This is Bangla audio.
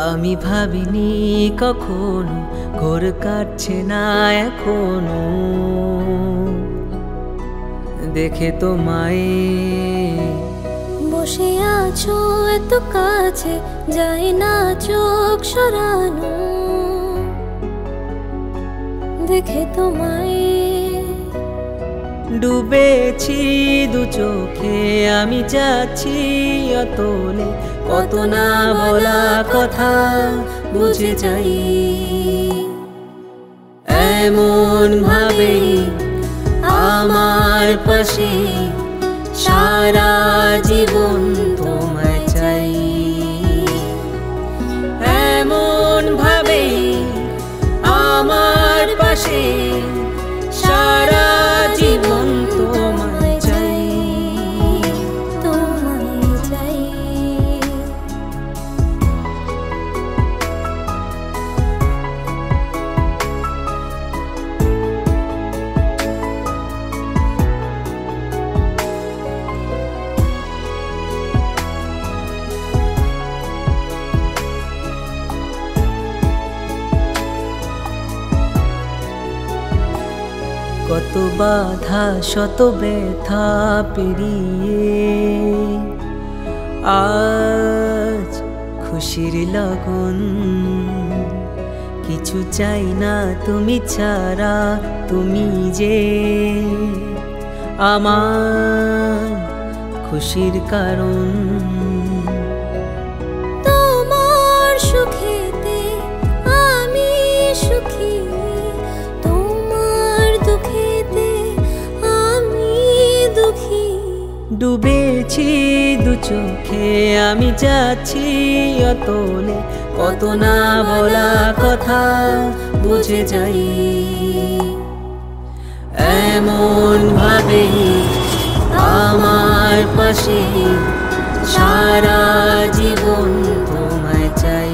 আমি ভাবিনি কখনো ঘোর কাটছে না এখনো দেখে তোমায় বসে আছো এত কাছে যায় না চোখ সরানো দেখে তোমায় ডুবেছি দু চোখে আমি যাচ্ছি অতলে কত না বলা কথা বুঝে যাই এমন ভাবে আমার পাশে সারা জীবন তোমায় চাই এমন ভাবে আমার পাশে সারা জীবন তোমায় চাই তোমায় চাই কত বাধা শত ব্যথা পেরিয়ে আজ খুশির লগন কিছু চাই না তুমি ছাড়া তুমি যে আমার খুশির কারণ তোমার সুখেতে আমি সুখী তোমার দুঃখেতে আমি দুঃখী ডুবেছি দু চোখে আমি যাচ্ছি অতলে কত না বলা কথা বুঝে যাই এমন ভাবে আমার পাশে সারা জীবন তোমায় চাই।